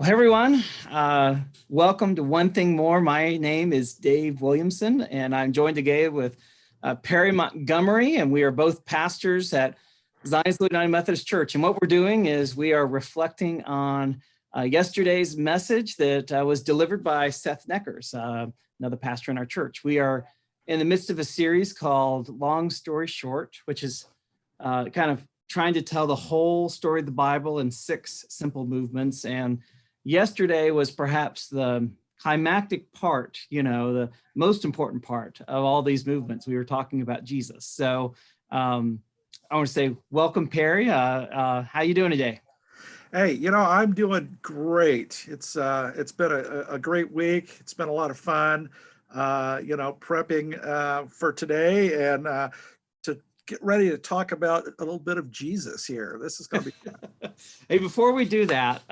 Well, everyone, welcome to One Thing More. My name is Dave Williamson, and I'm joined today with Perry Montgomery, and we are both pastors at Zionsville United Methodist Church. And what we're doing is we are reflecting on yesterday's message that was delivered by Seth Neckers, another pastor in our church. We are in the midst of a series called Long Story Short, which is kind of trying to tell the whole story of the Bible in 6 simple movements. And yesterday was perhaps the climactic part, the most important part of all these movements. We were talking about Jesus. So I want to say, welcome, Perry. How you doing today? Hey, I'm doing great. It's been a great week. It's been a lot of fun, prepping for today and to get ready to talk about a little bit of Jesus here. This is going to be fun. Hey, before we do that,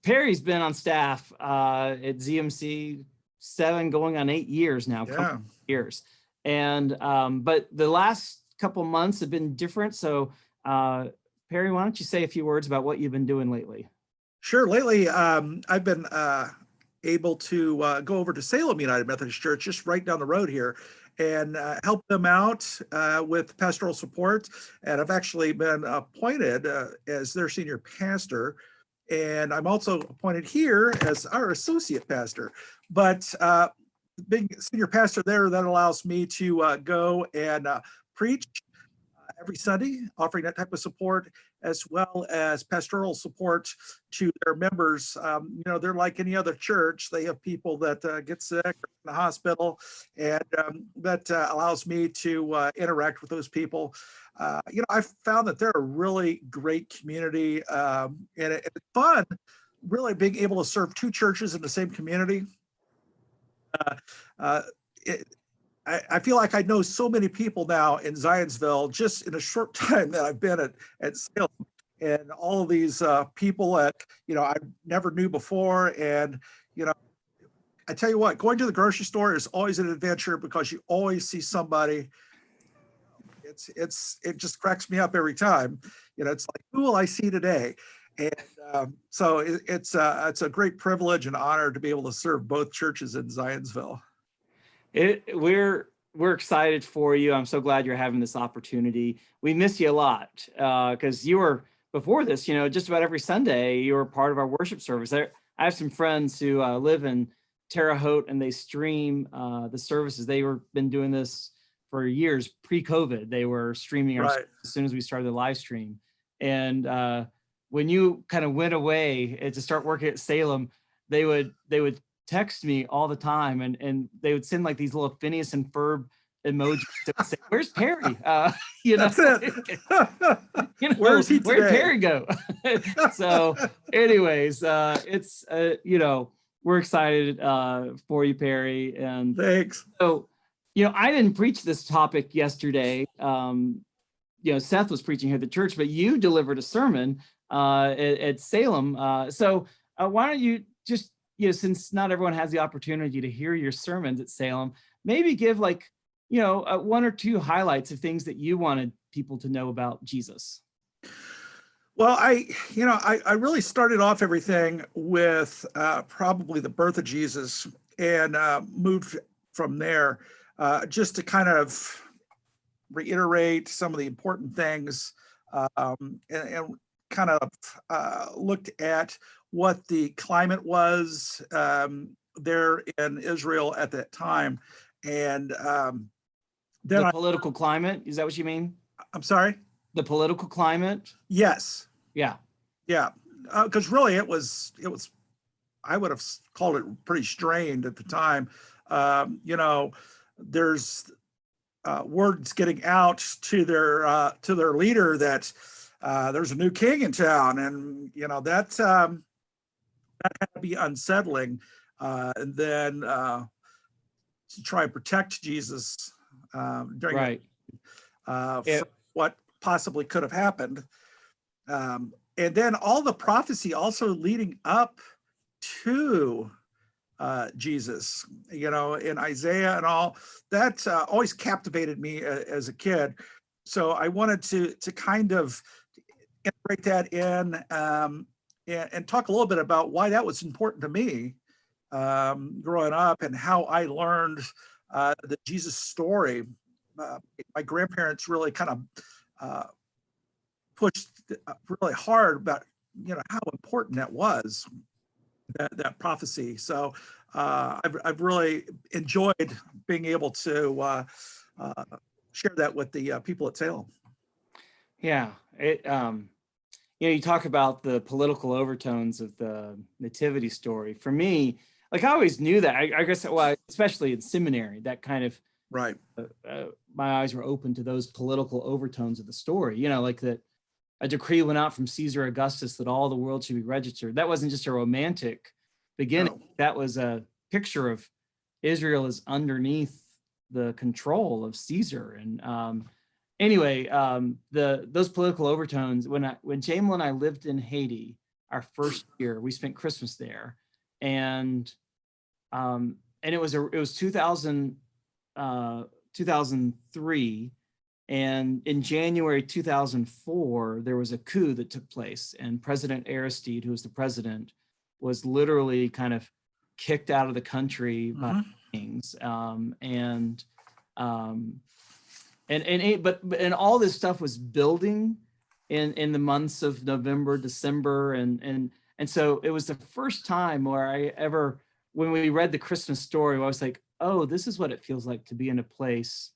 Perry's been on staff at ZMC 7 going on 8 years now. Yeah. Years. And but the last couple months have been different. So Perry, why don't you say a few words about what you've been doing lately? Sure. Lately, I've been able to go over to Salem United Methodist Church, just right down the road here, and help them out with pastoral support. And I've actually been appointed as their senior pastor. And I'm also appointed here as our associate pastor. But being senior pastor there, that allows me to go and preach every Sunday, offering that type of support, as well as pastoral support to their members. They're like any other church. They have people that get sick or in the hospital, and that allows me to interact with those people. I've found that they're a really great community, and it's fun, really being able to serve 2 churches in the same community. I feel like I know so many people now in Zionsville just in a short time that I've been at Salem, and all of these people that I never knew before. And I tell you what, going to the grocery store is always an adventure because you always see somebody. It just cracks me up every time. It's like, who will I see today? And so it's a great privilege and honor to be able to serve both churches in Zionsville. We're excited for you. I'm so glad you're having this opportunity. We miss you a lot because you were, before this, just about every Sunday, you were part of our worship service. I have some friends who live in Terre Haute, and they stream the services. They were been doing this for years pre-COVID. They were streaming our service as soon as we started the live stream. And when you kind of went away to start working at Salem, they would text me all the time, and they would send like these little Phineas and Ferb emojis that would say, "Where's Perry?" That's it. Where's he today? Where'd Perry go? So anyways, it's we're excited for you, Perry. And thanks. So I didn't preach this topic yesterday. Seth was preaching here at the church, but you delivered a sermon at Salem. So why don't you just, since not everyone has the opportunity to hear your sermons at Salem, maybe give 1 or 2 highlights of things that you wanted people to know about Jesus. Well, I really started off everything with probably the birth of Jesus, and moved from there just to kind of reiterate some of the important things, and kind of looked at what the climate was there in Israel at that time. And then the political climate, is that what you mean? I'm sorry? The political climate? Yes. Yeah. Yeah. Because really it was, I would have called it pretty strained at the time. There's words getting out to their leader that there's a new king in town, and that had to be unsettling. And then to try and protect Jesus during what possibly could have happened. And then all the prophecy also leading up to Jesus, in Isaiah and all that always captivated me as a kid. So I wanted to kind of integrate that in and talk a little bit about why that was important to me growing up, and how I learned the Jesus story. My grandparents really kind of pushed really hard about how important that was, that prophecy. So I've really enjoyed being able to share that with the people at Salem. Yeah, you talk about the political overtones of the nativity story. For me, like, I always knew that. I guess, well, especially in seminary, that kind of, right. My eyes were open to those political overtones of the story. Like that a decree went out from Caesar Augustus that all the world should be registered. That wasn't just a romantic beginning. No. That was a picture of Israel is underneath the control of Caesar. And anyway, those political overtones. When Jamalyn and I lived in Haiti, our first year, we spent Christmas there, and it was 2003, and in January 2004, there was a coup that took place, and President Aristide, who was the president, was literally kind of kicked out of the country by kings, and all this stuff was building in the months of November, December, and so it was the first time where when we read the Christmas story, I was like, oh, this is what it feels like to be in a place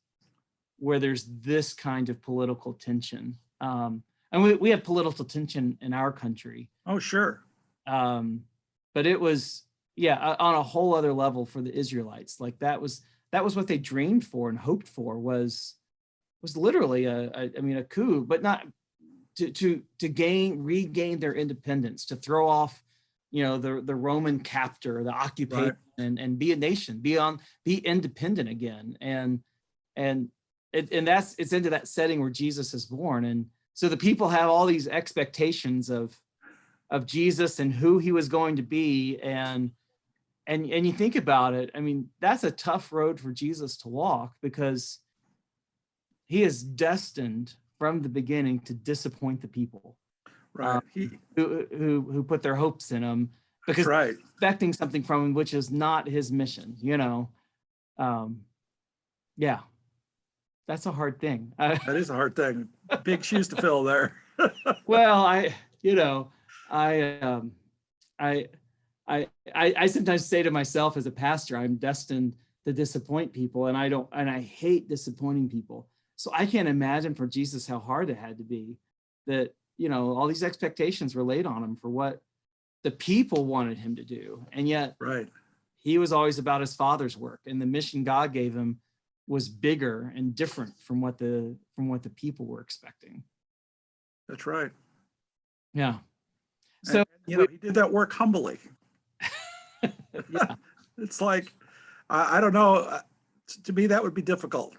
where there's this kind of political tension. And we have political tension in our country. Oh, sure. But it was, on a whole other level for the Israelites. Like that was what they dreamed for and hoped for, was literally a coup, but not to regain their independence, to throw off, the Roman captor, the occupation, right, and be a nation, be independent again. And it's into that setting where Jesus is born. And so the people have all these expectations of Jesus and who he was going to be. And you think about it, I mean, that's a tough road for Jesus to walk, because he is destined from the beginning to disappoint the people, right? Who put their hopes in him, because right, expecting something from him which is not his mission. That's a hard thing. That is a hard thing. Big shoes to fill there. Well, I sometimes say to myself as a pastor, I'm destined to disappoint people, and I hate disappointing people. So I can't imagine for Jesus how hard it had to be, that, all these expectations were laid on him for what the people wanted him to do. And yet right, he was always about his Father's work, and the mission God gave him was bigger and different from what the people were expecting. That's right. Yeah. So he did that work humbly. Yeah. It's like, I don't know, to me that would be difficult.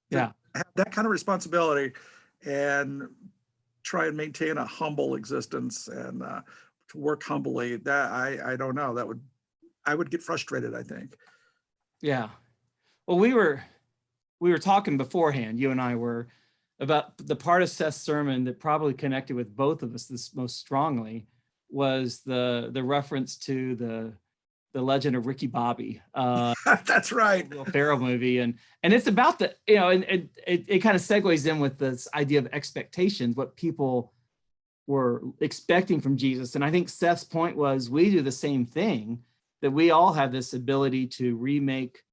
Yeah. Have that kind of responsibility and try and maintain a humble existence, and to work humbly. That I don't know. I would get frustrated, I think. Yeah. Well, we were talking beforehand, you and I were, about the part of Seth's sermon that probably connected with both of us this most strongly, was the reference to the legend of Ricky Bobby. That's right. Will Ferrell movie, and it's about the, and it kind of segues in with this idea of expectations, what people were expecting from Jesus. And I think Seth's point was, we do the same thing, that we all have this ability to remake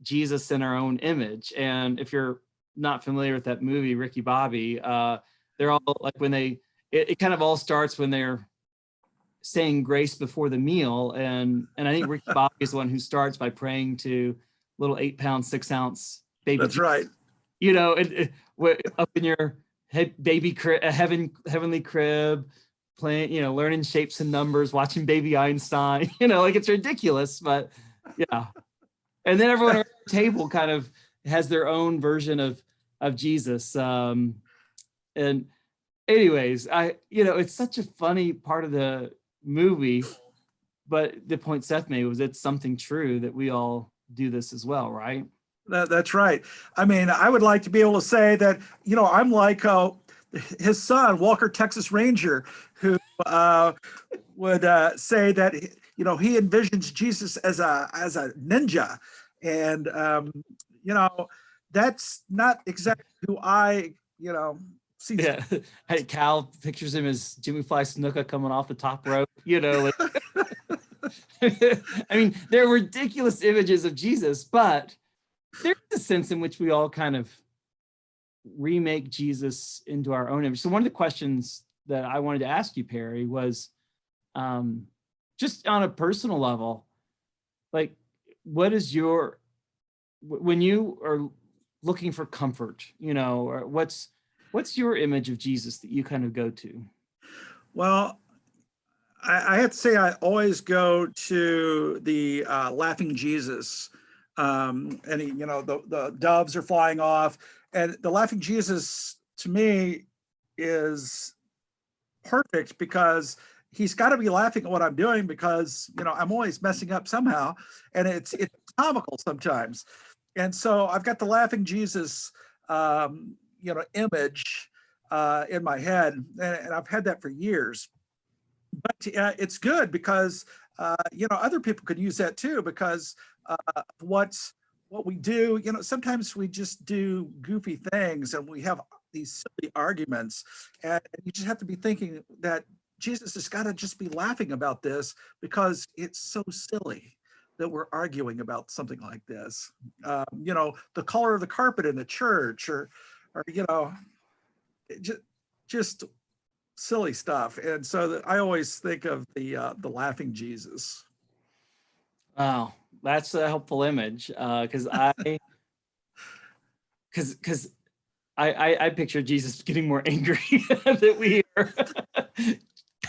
Jesus in our own image. And if you're not familiar with that movie, Ricky Bobby, they're all like, when it kind of all starts when they're saying grace before the meal, and I think Ricky Bobby is the one who starts by praying to little 8-pound 6-ounce baby. That's right. Up in your baby crib, heavenly crib, playing, learning shapes and numbers, watching Baby Einstein. Like, it's ridiculous, but yeah. And then everyone at the table kind of has their own version of Jesus. And anyways, it's such a funny part of the movie, but the point Seth made was, it's something true that we all do this as well, right? That's right. I mean, I would like to be able to say that, I'm like his son, Walker Texas Ranger, who would say that he envisions Jesus as a ninja, and that's not exactly who I see. Yeah. Hey, Cal pictures him as Jimmy Fly Snuka coming off the top rope, like, I mean, they're ridiculous images of Jesus, but there's a sense in which we all kind of remake Jesus into our own image. So one of the questions that I wanted to ask you, Perry, was just on a personal level, like, what is when you are looking for comfort, or what's your image of Jesus that you kind of go to? Well, I have to say I always go to the laughing Jesus, and the doves are flying off, and the laughing Jesus to me is perfect because he's got to be laughing at what I'm doing because I'm always messing up somehow, and it's comical sometimes, and so I've got the laughing Jesus image in my head, and I've had that for years. But it's good because other people could use that too, because what we do, sometimes we just do goofy things and we have these silly arguments, and you just have to be thinking that Jesus has got to just be laughing about this because it's so silly that we're arguing about something like this. The color of the carpet in the church, or just silly stuff. And so I always think of the laughing Jesus. Wow, that's a helpful image, because I picture Jesus getting more angry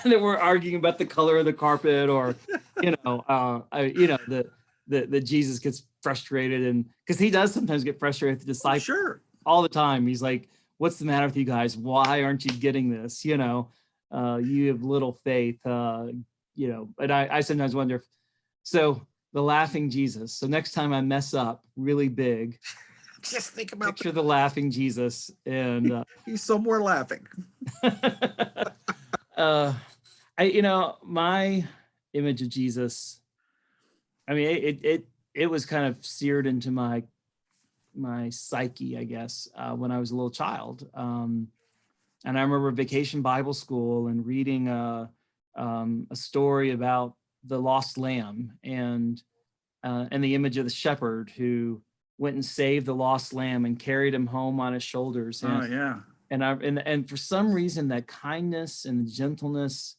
that we're arguing about the color of the carpet, or the Jesus gets frustrated, and because he does sometimes get frustrated with the disciples. Sure. All the time. He's like, what's the matter with you guys? Why aren't you getting this? You have little faith, and I sometimes wonder so the laughing Jesus. So next time I mess up really big, just think about picture the laughing Jesus, and he's somewhere laughing. My image of Jesus, I mean, it was kind of seared into my psyche, I guess, when I was a little child. And I remember Vacation Bible School and reading a story about the lost lamb and the image of the shepherd who went and saved the lost lamb and carried him home on his shoulders. And, oh yeah. And for some reason, that kindness and the gentleness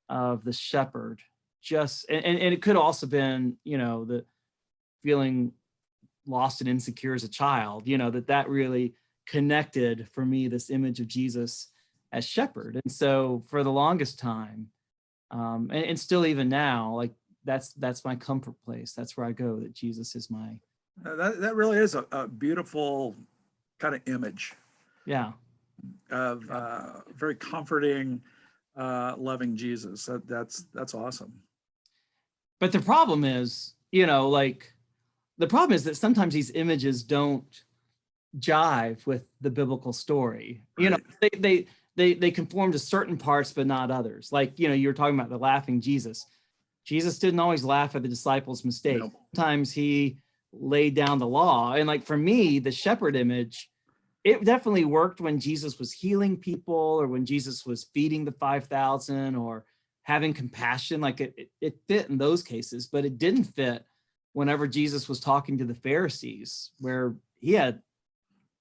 of the shepherd and it could also been, the feeling lost and insecure as a child, that really connected for me, this image of Jesus as shepherd. And so for the longest time, and still even now, like that's my comfort place. That's where I go, that Jesus is my. That really is a beautiful kind of image. Yeah. Of very comforting, loving Jesus. That's awesome. But the problem is, the problem is that sometimes these images don't jive with the biblical story. Right. They conform to certain parts, but not others. Like, you were talking about the laughing Jesus. Jesus didn't always laugh at the disciples' mistakes. Nope. Sometimes he laid down the law. And like, for me, the shepherd image, it definitely worked when Jesus was healing people, or when Jesus was feeding the 5,000, or having compassion. Like it fit in those cases, but it didn't fit whenever Jesus was talking to the Pharisees, where he had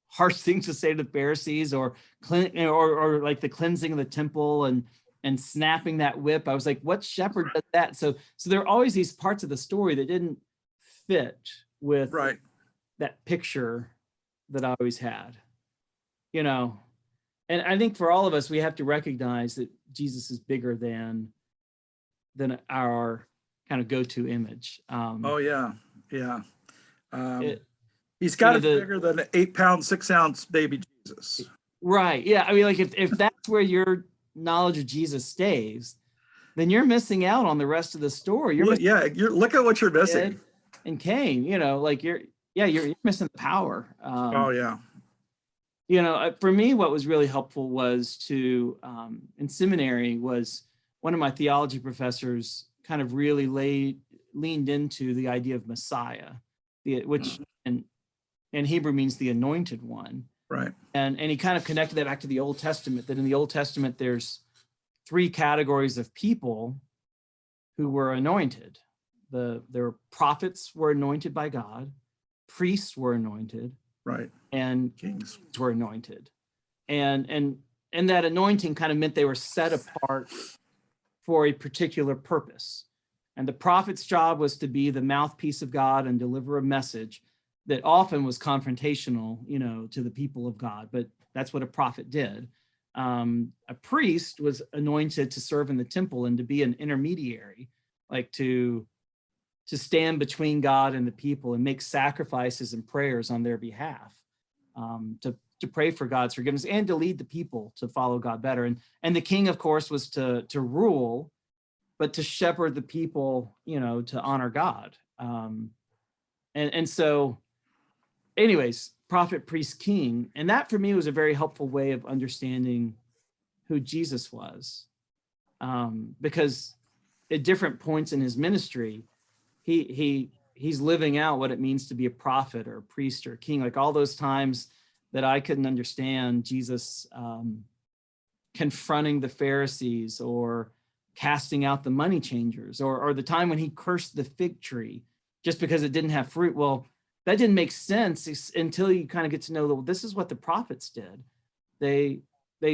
harsh things to say to the Pharisees, or like the cleansing of the temple and snapping that whip. I was like, what shepherd does that? So there are always these parts of the story that didn't fit with that picture that I always had, and I think for all of us, we have to recognize that Jesus is bigger than our kind of go-to image. Oh yeah. He's got to be bigger than an 8-pound, 6-ounce baby Jesus. Right. Yeah. I mean, like if that's where your knowledge of Jesus stays, then you're missing out on the rest of the story. You're look at what you're missing. And Cain, like you're missing the power. Oh yeah. For me, what was really helpful was to in seminary was one of my theology professors kind of really leaned into the idea of Messiah, which in Hebrew means the anointed one. Right. And he kind of connected that back to the Old Testament, that in the Old Testament, there's 3 categories of people who were anointed. Their prophets were anointed by God, priests were anointed, right, and kings were anointed. And that anointing kind of meant they were set apart for a particular purpose. And the prophet's job was to be the mouthpiece of God and deliver a message that often was confrontational, to the people of God, but that's what a prophet did. A priest was anointed to serve in the temple and to be an intermediary, like to stand between God and the people and make sacrifices and prayers on their behalf, to pray for God's forgiveness and to lead the people to follow God better. And the king, of course, was to rule, but to shepherd the people, to honor God. And so anyways, prophet, priest, king. And that for me was a very helpful way of understanding who Jesus was. Because at different points in his ministry, he's living out what it means to be a prophet or a priest or a king. Like all those times that I couldn't understand Jesus confronting the Pharisees or casting out the money changers, or the time when he cursed the fig tree just because it didn't have fruit. Well, that didn't make sense until you kind of get to know, well, this is what the prophets did. They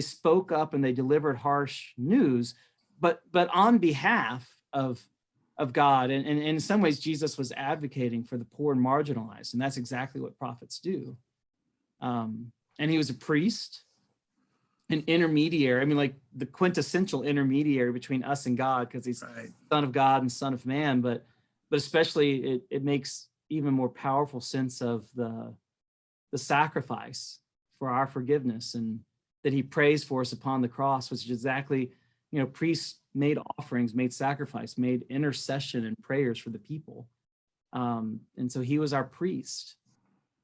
spoke up and they delivered harsh news, but on behalf of God. And in some ways, Jesus was advocating for the poor and marginalized. And that's exactly what prophets do. And he was a priest, an intermediary. I mean, like the quintessential intermediary between us and God, because he's right. Son of God and Son of Man. But especially it makes even more powerful sense of the sacrifice for our forgiveness, and that he prays for us upon the cross, which is exactly, priests made offerings, made sacrifice, made intercession and prayers for the people. And so he was our priest.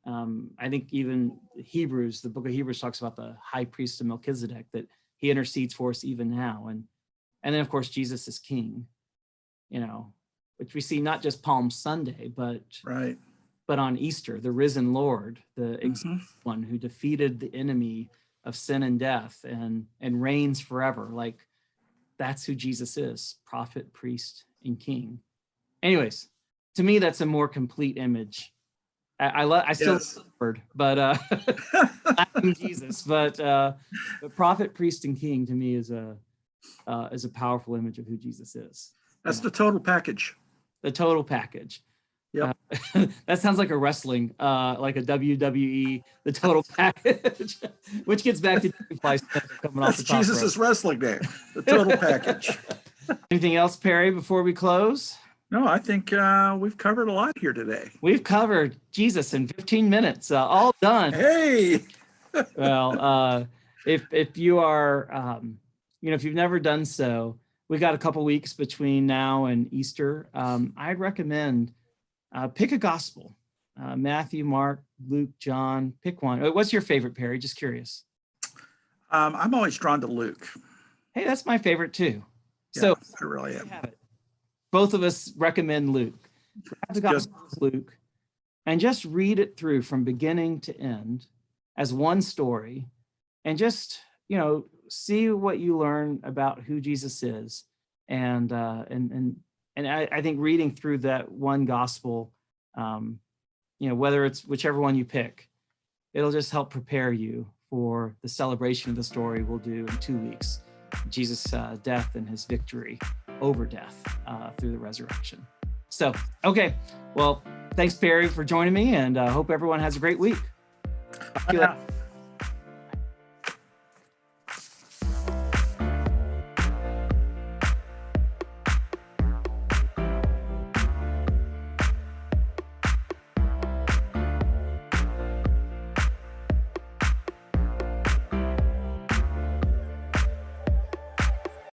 I think even Hebrews, the book of Hebrews talks about the high priest of Melchizedek, that he intercedes for us even now. And then of course, Jesus is king, which we see not just Palm Sunday, but on Easter, the risen Lord, the one who defeated the enemy of sin and death and reigns forever. Like that's who Jesus is, prophet, priest, and king. Anyways, to me, that's a more complete image. I still love the word, but Jesus, but the prophet, priest, and king to me is a powerful image of who Jesus is. That's the total package. The total package. Yep. That sounds like a wrestling, like a WWE, the total package, which gets back to coming off the top. Jesus' wrestling name, the total package. Anything else, Perry, before we close? No, I think we've covered a lot here today. We've covered Jesus in 15 minutes, all done. Hey! Well, if you are, if you've never done so, we got a couple weeks between now and Easter. I'd recommend pick a gospel, Matthew, Mark, Luke, John, pick one. What's your favorite, Perry? Just curious. I'm always drawn to Luke. Hey, that's my favorite too. Yeah, so I really am. Both of us recommend Luke. Grab the gospel of Luke and just read it through from beginning to end as one story, and just, see what you learn about who Jesus is. And I think reading through that one gospel, whether it's whichever one you pick, it'll just help prepare you for the celebration of the story we'll do in 2 weeks, Jesus' death and his victory over death through the resurrection. So, okay. Well, thanks, Perry, for joining me, and hope everyone has a great week.